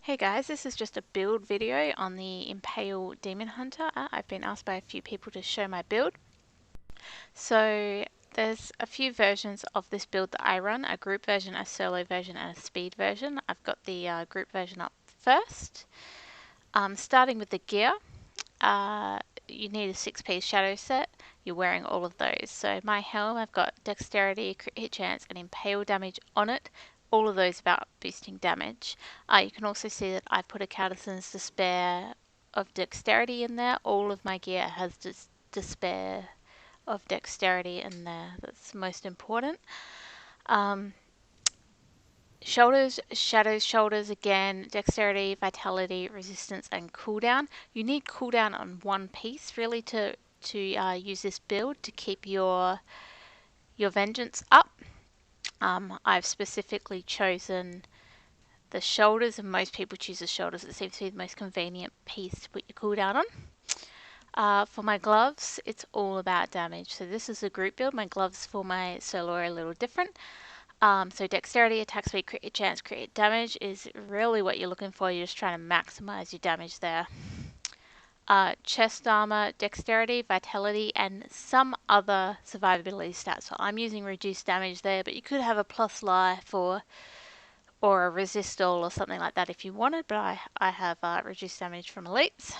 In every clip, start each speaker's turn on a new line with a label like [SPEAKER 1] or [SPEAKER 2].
[SPEAKER 1] Hey guys, this is just a build video on the Impale Demon Hunter. I've been asked by a few people to show my build. So there's a few versions of this build that I run, a group version, a solo version and a speed version. I've got the group version up first. Starting with the gear, you need a 6-piece shadow set. You're wearing all of those. So my helm, I've got dexterity, crit hit chance and impale damage on it. All of those about boosting damage. You can also see that I put a Courtesan's Despair of dexterity in there. All of my gear has despair of dexterity in there. That's most important. Shoulders, shadows, shoulders again, dexterity, vitality, resistance and cooldown. You need cooldown on one piece really to use this build to keep your vengeance up. I've specifically chosen the shoulders, and most people choose the shoulders. It seems to be the most convenient piece to put your cooldown on. For my gloves, it's all about damage. So this is a group build. My gloves for my solo are a little different. So dexterity, attack speed, crit hit chance, crit hit damage is really what you're looking for. You're just trying to maximize your damage there. Chest armor, dexterity, vitality, and some other survivability stats. So I'm using reduced damage there, but you could have a plus life or a resist all or something like that if you wanted, but I have reduced damage from elites.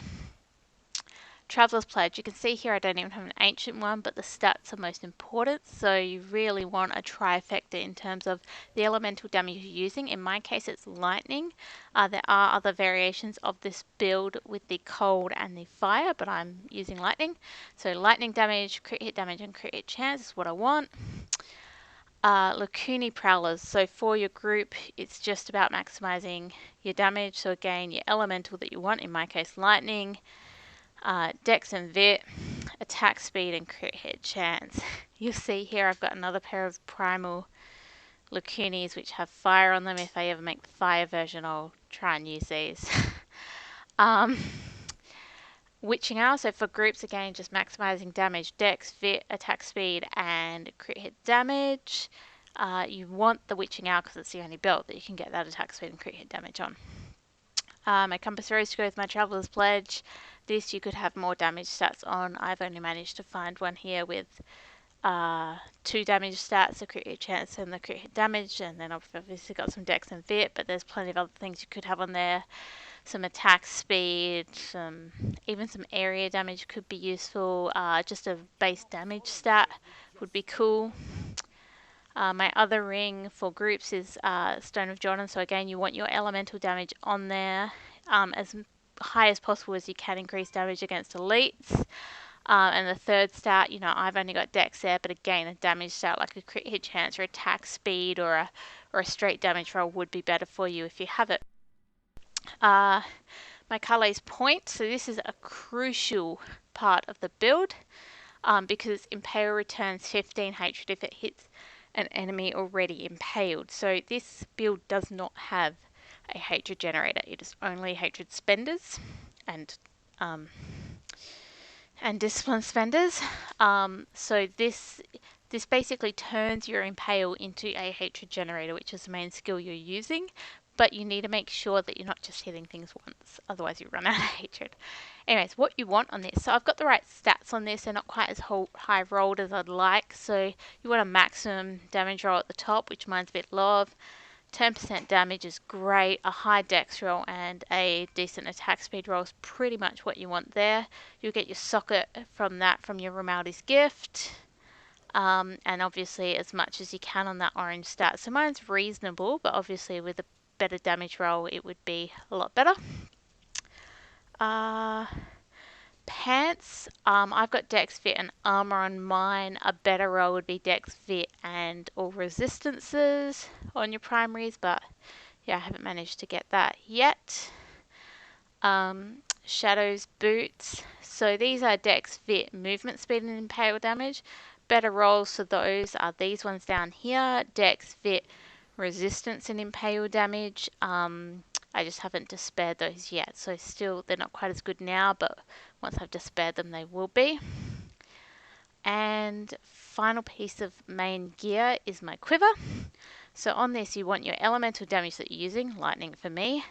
[SPEAKER 1] Traveler's Pledge, you can see here I don't even have an ancient one, but the stats are most important, so you really want a trifecta in terms of the elemental damage you're using. In my case it's lightning. There are other variations of this build with the cold and the fire, but I'm using lightning. So lightning damage, crit hit damage and crit hit chance is what I want. Lacuni Prowlers, so for your group it's just about maximizing your damage. So again, your elemental that you want, in my case lightning, dex and vit, attack speed and crit hit chance. You'll see here I've got another pair of primal Lacunis which have fire on them. If I ever make the fire version I'll try and use these. Witching Hour, so for groups again just maximizing damage, dex, vit, attack speed and crit hit damage. You want the Witching Hour because it's the only belt that you can get that attack speed and crit hit damage on. My Compass Rose to go with my Traveler's Pledge. This you could have more damage stats on. I've only managed to find one here with 2 damage stats, the crit hit chance and the crit hit damage, and then I've obviously got some dex and vit, but there's plenty of other things you could have on there. Some attack speed, even some area damage could be useful. Just a base damage stat would be cool. My other ring for groups is Stone of Jordan, so again you want your elemental damage on there as high as possible as you can increase damage against elites. And the third stat, I've only got dex there, but again a damage stat like a crit hit chance or attack speed or a straight damage roll would be better for you if you have it. My Kale's Point, so this is a crucial part of the build because Impale returns 15 hatred if it hits an enemy already impaled. So this build does not have a hatred generator. It is only hatred spenders and discipline spenders. So this basically turns your Impale into a hatred generator, which is the main skill you're using. But you need to make sure that you're not just hitting things once, otherwise you run out of hatred. Anyways, what you want on this, so I've got the right stats on this, they're not quite as high rolled as I'd like, so you want a maximum damage roll at the top, which mine's a bit low of. 10% damage is great, a high dex roll and a decent attack speed roll is pretty much what you want there. You'll get your socket from that from your Romaldi's Gift. And obviously as much as you can on that orange stat. So mine's reasonable, but obviously with a better damage roll it would be a lot better. Pants, I've got dex, vit and armor on mine. A better roll would be dex, vit and all resistances on your primaries, but yeah, I haven't managed to get that yet. Shadows boots, so these are dex, vit, movement speed and impale damage. Better rolls for those are these ones down here, dex, vit, resistance and impale damage. I just haven't despaired those yet, so still they're not quite as good now, but once I've despaired them they will be. And final piece of main gear is my quiver. So on this you want your elemental damage that you're using, lightning for me,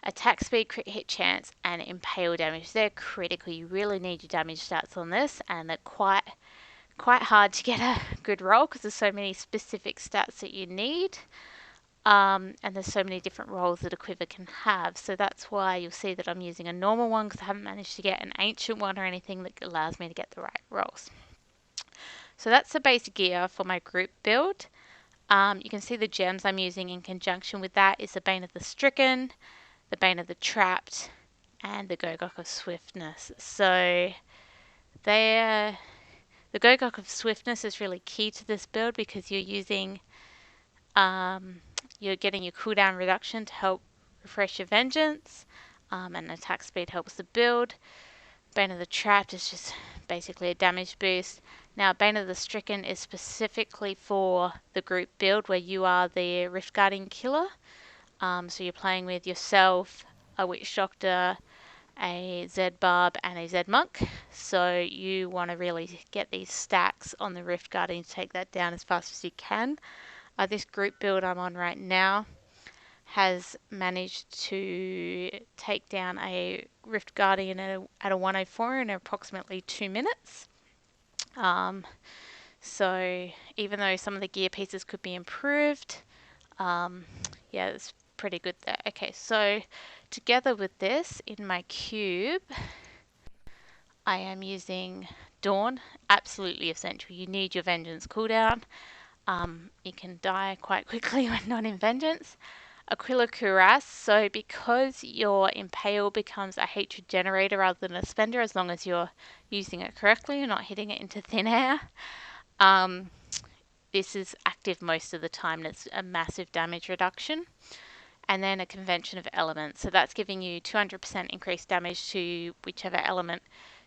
[SPEAKER 1] attack speed, crit hit chance, and impale damage. They're critical. You really need your damage stats on this, and they're quite hard to get a good roll because there's so many specific stats that you need. And there's so many different rolls that a quiver can have. So that's why you'll see that I'm using a normal one because I haven't managed to get an ancient one or anything that allows me to get the right rolls. So that's the basic gear for my group build. You can see the gems I'm using in conjunction with that is the Bane of the Stricken, the Bane of the Trapped, and the Gogok of Swiftness. So the Gogok of Swiftness is really key to this build because you're using, you're getting your cooldown reduction to help refresh your Vengeance, and attack speed helps the build. Bane of the Trapped is just basically a damage boost. Now, Bane of the Stricken is specifically for the group build where you are the Rift Guardian killer. So you're playing with yourself, a Witch Doctor, a Zed Barb, and a Zed Monk. So you want to really get these stacks on the Rift Guardian to take that down as fast as you can. This group build I'm on right now has managed to take down a Rift Guardian at a 104 in approximately 2 minutes. So even though some of the gear pieces could be improved, yeah, it's pretty good there. Okay, so together with this in my cube, I am using Dawn, absolutely essential. You need your Vengeance cooldown. You can die quite quickly when not in Vengeance. Aquila Cuirass, so because your Impale becomes a hatred generator rather than a spender, as long as you're using it correctly, you're not hitting it into thin air. This is active most of the time, and it's a massive damage reduction. And then a Convention of Elements, so that's giving you 200% increased damage to whichever element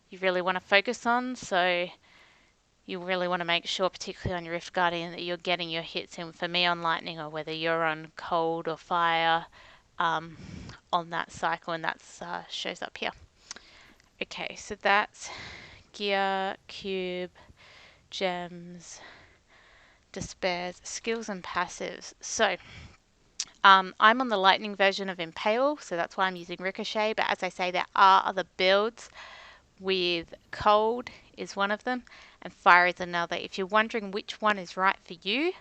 [SPEAKER 1] you really want to focus on. So you really want to make sure, particularly on your Rift Guardian, that you're getting your hits in. For me on lightning, or whether you're on cold or fire, on that cycle, and that shows up here. Okay, so that's gear, cube, gems, despairs, skills and passives. So I'm on the lightning version of Impale, so that's why I'm using Ricochet, but as I say, there are other builds with cold is one of them and fire is another. If you're wondering which one is right for you,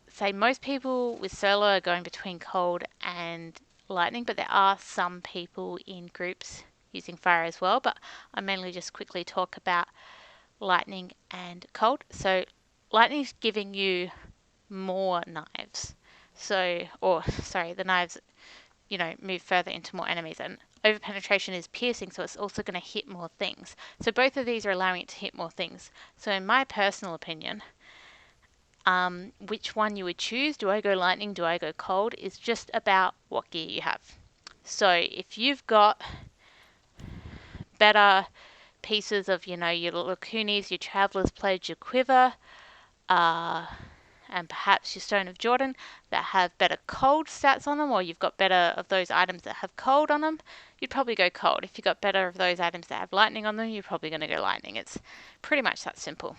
[SPEAKER 1] say most people with solo are going between cold and lightning, but there are some people in groups using fire as well, but I mainly just quickly talk about lightning and cold. So lightning's giving you more knives, so, or sorry, the knives, you know, move further into more enemies, and overpenetration is piercing, so it's also going to hit more things. So both of these are allowing it to hit more things. So in my personal opinion, which one you would choose, do I go lightning, do I go cold, is just about what gear you have. So if you've got better pieces of, you know, your Lacunis, your Traveler's Pledge, your Quiver, and perhaps your Stone of Jordan that have better cold stats on them, or you've got better of those items that have cold on them, you'd probably go cold. If you've got better of those items that have lightning on them, you're probably going to go lightning. It's pretty much that simple.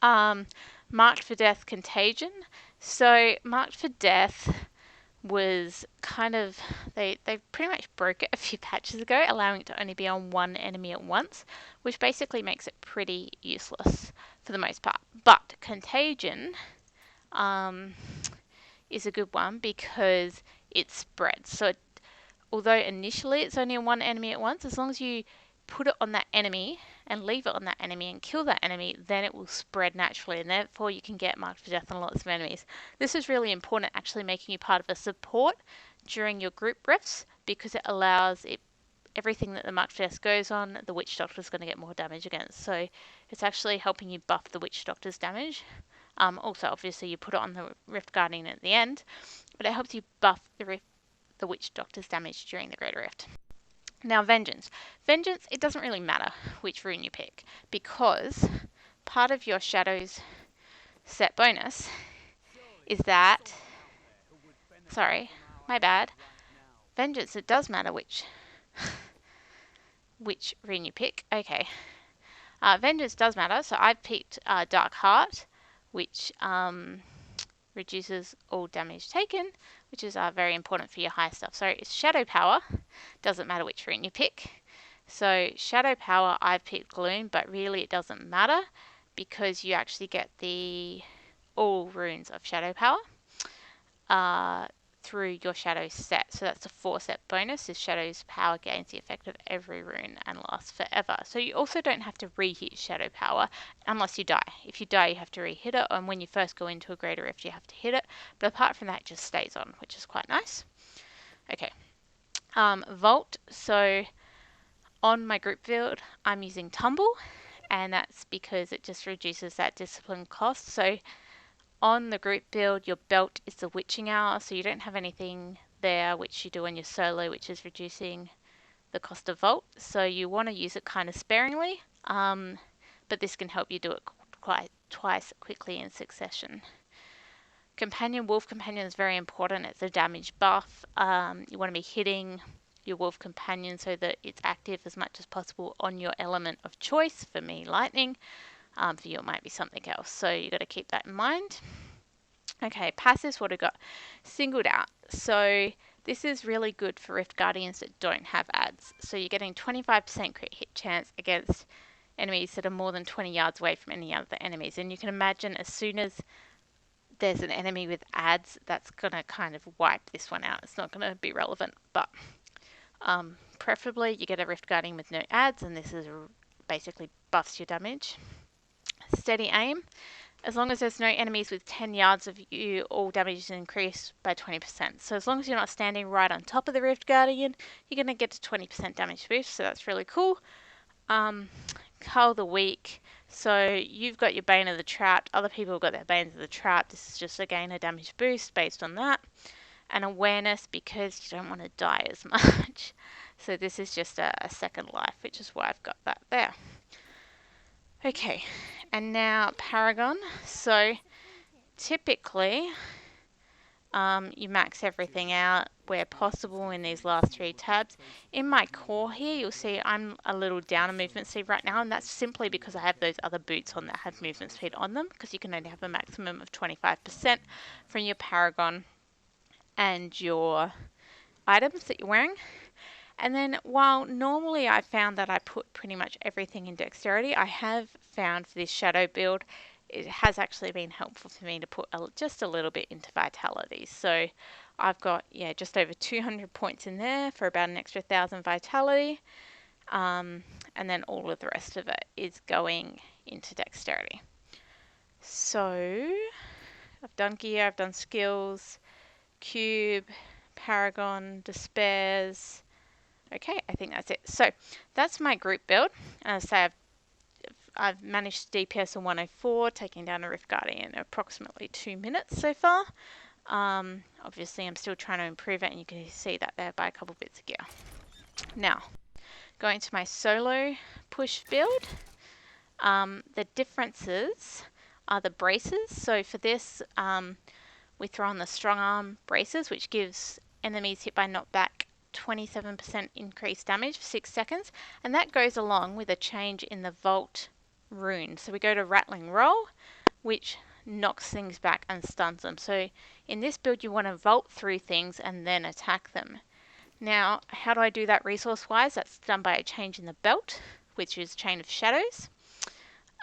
[SPEAKER 1] Marked for Death Contagion. So Marked for Death was kind of, they pretty much broke it a few patches ago, allowing it to only be on one enemy at once, which basically makes it pretty useless for the most part. But Contagion is a good one because it spreads. So although initially it's only on one enemy at once, as long as you put it on that enemy and leave it on that enemy and kill that enemy, then it will spread naturally, and therefore you can get marked for death on lots of enemies. This is really important, actually making you part of a support during your group rifts, because it allows everything that the marked for death goes on, the Witch Doctor is going to get more damage against. So it's actually helping you buff the Witch Doctor's damage. Also, obviously, you put it on the Rift Guardian at the end, but it helps you buff the Witch Doctor's damage during the Greater Rift. Now, Vengeance. Vengeance, it doesn't really matter which rune you pick, because part of your Shadows set bonus is that... Sorry, my bad. Vengeance, it does matter which rune you pick. Okay. Vengeance does matter, so I've picked Dark Heart, which reduces all damage taken, which is very important for your high stuff. So it's Shadow Power, doesn't matter which rune you pick. So Shadow Power, I've picked Gloom, but really it doesn't matter because you actually get the all runes of Shadow Power through your Shadow set. So that's a 4-set bonus, is Shadow's power gains the effect of every rune and lasts forever. So you also don't have to re-hit Shadow Power unless you die. If you die, you have to re-hit it, and when you first go into a Greater Rift, you have to hit it. But apart from that, it just stays on, which is quite nice. Okay. Vault. So on my group build, I'm using Tumble, and that's because it just reduces that discipline cost. So on the group build, your belt is the witching hour, so you don't have anything there which you do on your solo, which is reducing the cost of vault. So you want to use it kind of sparingly, but this can help you do it quite twice quickly in succession. Companion, Wolf Companion is very important. It's a damage buff. You want to be hitting your Wolf Companion so that it's active as much as possible on your element of choice. For me, lightning. For you, it might be something else. So you got to keep that in mind. Okay, passives, what I got singled out. So this is really good for Rift Guardians that don't have ads. So you're getting 25% crit hit chance against enemies that are more than 20 yards away from any other enemies. And you can imagine as soon as there's an enemy with ads, that's going to kind of wipe this one out. It's not going to be relevant, but preferably you get a Rift Guardian with no ads, and this is basically buffs your damage. Steady aim. As long as there's no enemies with 10 yards of you, all damage is increased by 20%. So as long as you're not standing right on top of the Rift Guardian, you're going to get to 20% damage boost, so that's really cool. Cull the Weak. So you've got your Bane of the Trapped, other people have got their Banes of the Trapped. This is just again a damage boost based on that. And Awareness, because you don't want to die as much. So this is just a second life, which is why I've got that there. Okay, and now Paragon. So typically you max everything out where possible in these last 3 tabs. In my core here, you'll see I'm a little down on movement speed right now, and that's simply because I have those other boots on that have movement speed on them, because you can only have a maximum of 25% from your Paragon and your items that you're wearing. And then while normally I found that I put pretty much everything in dexterity, I have found for this shadow build, it has actually been helpful for me to put just a little bit into vitality. So I've got, just over 200 points in there for about an extra 1,000 vitality. And then all of the rest of it is going into dexterity. So I've done gear, I've done skills, cube, Paragon, despairs. Okay, I think that's it. So that's my group build. And as I say, I've managed DPS on 104, taking down a Rift Guardian in approximately 2 minutes so far. Obviously, I'm still trying to improve it, and you can see that there by a couple bits of gear. Now, going to my solo push build. The differences are the braces. So for this, we throw on the strong arm braces, which gives enemies hit by knockback 27% increased damage for 6 seconds, and that goes along with a change in the Vault rune. So we go to Rattling Roll, which knocks things back and stuns them. So in this build, you want to vault through things and then attack them. Now, how do I do that resource-wise? That's done by a change in the belt, which is Chain of Shadows.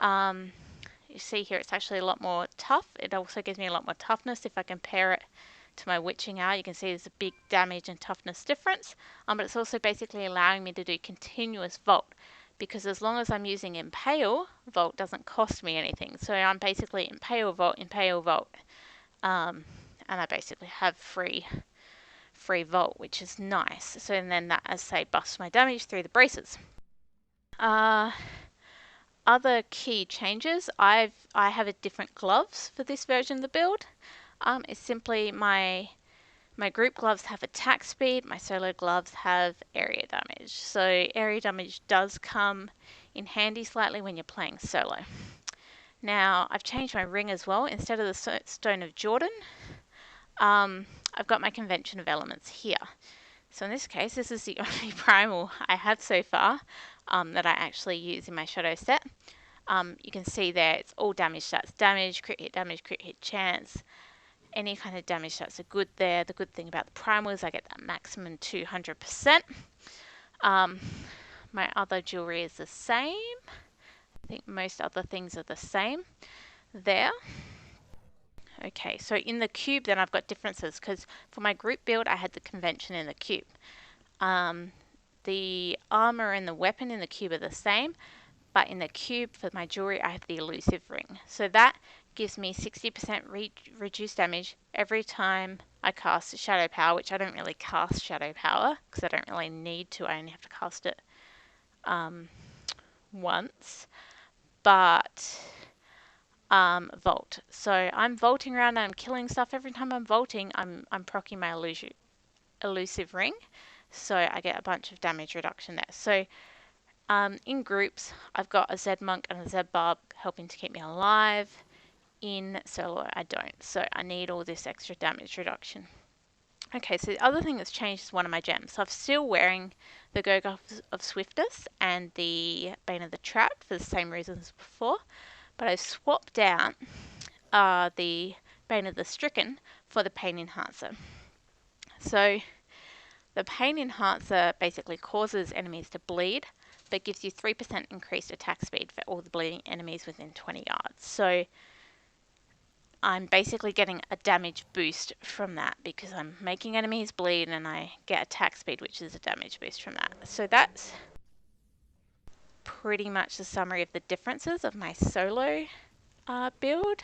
[SPEAKER 1] You see here it's actually a lot more tough. It also gives me a lot more toughness if I compare it to my Witching Hour. You can see there's a big damage and toughness difference, but it's also basically allowing me to do continuous vault, because as long as I'm using Impale, vault doesn't cost me anything. So I'm basically Impale, vault, and I basically have free vault, which is nice. So then that, as I say, buffs my damage through the braces. Other key changes, I have a different gloves for this version of the build. It's simply my group gloves have attack speed, my solo gloves have area damage. So area damage does come in handy slightly when you're playing solo. Now I've changed my ring as well. Instead of the Stone of Jordan, I've got my Convention of Elements here. So in this case, this is the only primal I have so far that I actually use in my shadow set. You can see there it's all damage stats, damage, crit hit chance, any kind of damage that's a good there. The good thing about the primal is I get that maximum 200%. My other jewelry is the same. I think most other things are the same there. Okay, so in the cube then I've got differences because for my group build I had the convention in the cube. The armor and the weapon in the cube are the same, but in the cube for my jewelry I have the elusive ring. So that gives me 60% reduced damage every time I cast Shadow Power, which I don't really cast Shadow Power because I don't really need to. I only have to cast it once. But Vault. So I'm vaulting around and I'm killing stuff. Every time I'm vaulting, I'm proccing my elusive ring. So I get a bunch of damage reduction there. So in groups, I've got a Z Monk and a Z Barb helping to keep me alive. In solo, I don't. So I need all this extra damage reduction. Okay, so the other thing that's changed is one of my gems. So I'm still wearing the Gurgles of Swiftness and the Bane of the Trapped for the same reasons as before. But I've swapped out the Bane of the Stricken for the Pain Enhancer. So the Pain Enhancer basically causes enemies to bleed, but gives you 3% increased attack speed for all the bleeding enemies within 20 yards. So I'm basically getting a damage boost from that because I'm making enemies bleed and I get attack speed, which is a damage boost from that. So that's pretty much the summary of the differences of my solo build.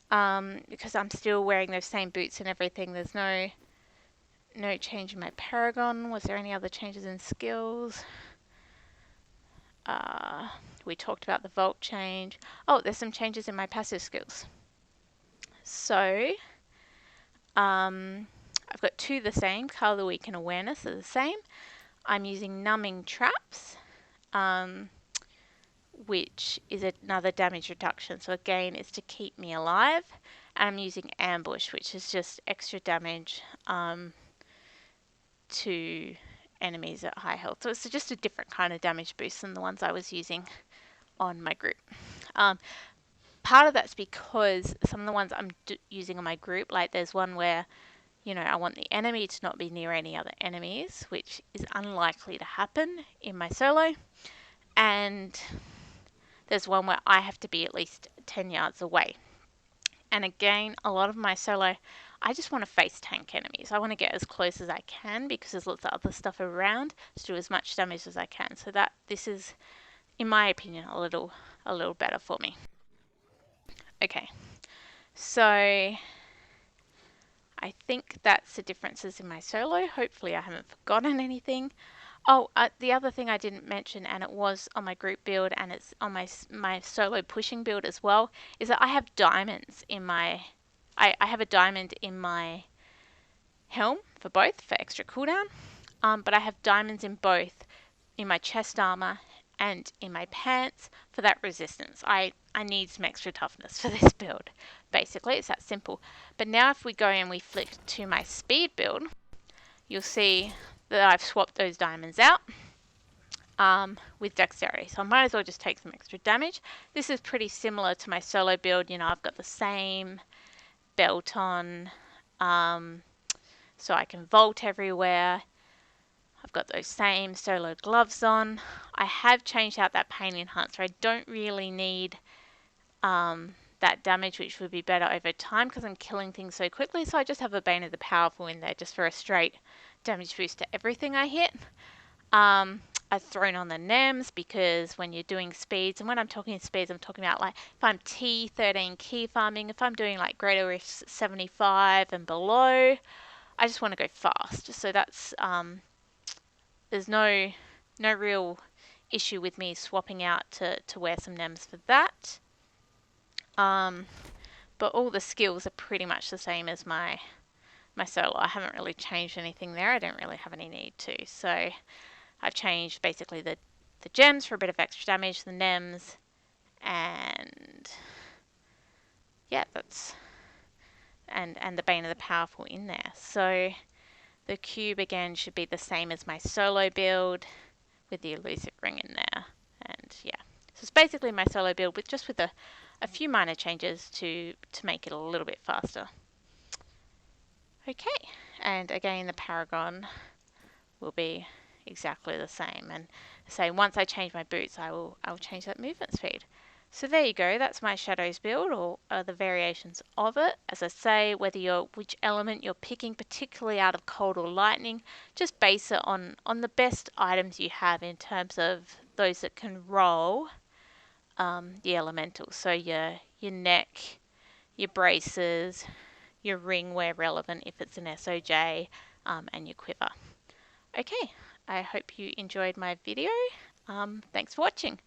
[SPEAKER 1] Because I'm still wearing those same boots and everything, there's no change in my Paragon. Was there any other changes in skills? We talked about the Vault change. Oh, there's some changes in my passive skills. So, I've got two the same. Color, Weak, and Awareness are the same. I'm using Numbing Traps, which is another damage reduction. So again, it's to keep me alive. And I'm using Ambush, which is just extra damage to enemies at high health. So it's just a different kind of damage boost than the ones I was using on my group. Part of that's because some of the ones I'm using on my group, like there's one where, you know, I want the enemy to not be near any other enemies, which is unlikely to happen in my solo. And there's one where I have to be at least 10 yards away. And again, a lot of my solo, I just want to face tank enemies. I want to get as close as I can because there's lots of other stuff around to do as much damage as I can. So that this is, in my opinion, a little better for me. Okay, so I think that's the differences in my solo. Hopefully I haven't forgotten anything. Oh, the other thing I didn't mention, and it was on my group build and it's on my solo pushing build as well, is that I have diamonds in my... I have a diamond in my helm for both, for extra cooldown. But I have diamonds in both, in my chest armor and in my pants for that resistance. I need some extra toughness for this build. Basically, it's that simple. But now if we go and we flick to my speed build, you'll see that I've swapped those diamonds out with dexterity. So I might as well just take some extra damage. This is pretty similar to my solo build. You know, I've got the same belt on, so I can vault everywhere. I've got those same solo gloves on. I have changed out that pain enhancer. I don't really need that damage, which would be better over time because I'm killing things so quickly. So I just have a Bane of the Powerful in there just for a straight damage boost to everything I hit. I've thrown on the NEMs because when you're doing speeds, and when I'm talking speeds, I'm talking about like if I'm T13 key farming, if I'm doing like greater risk 75 and below, I just want to go fast. So that's there's no real issue with me swapping out to wear some NEMs for that. But all the skills are pretty much the same as my solo. I haven't really changed anything there. I don't really have any need to. So I've changed basically the gems for a bit of extra damage, the NEMs, and yeah, that's and the Bane of the Powerful in there. So the cube again should be the same as my solo build with the elusive ring in there. And yeah, so it's basically my solo build with just with a few minor changes to make it a little bit faster. Okay, and again the Paragon will be exactly the same. And so once I change my boots, I'll change that movement speed. So there you go, that's my shadows build, or the variations of it. As I say, which element you're picking, particularly out of cold or lightning, just base it on the best items you have in terms of those that can roll the elementals. So your neck, your braces, your ring where relevant if it's an SOJ, and your quiver. Okay, I hope you enjoyed my video. Thanks for watching.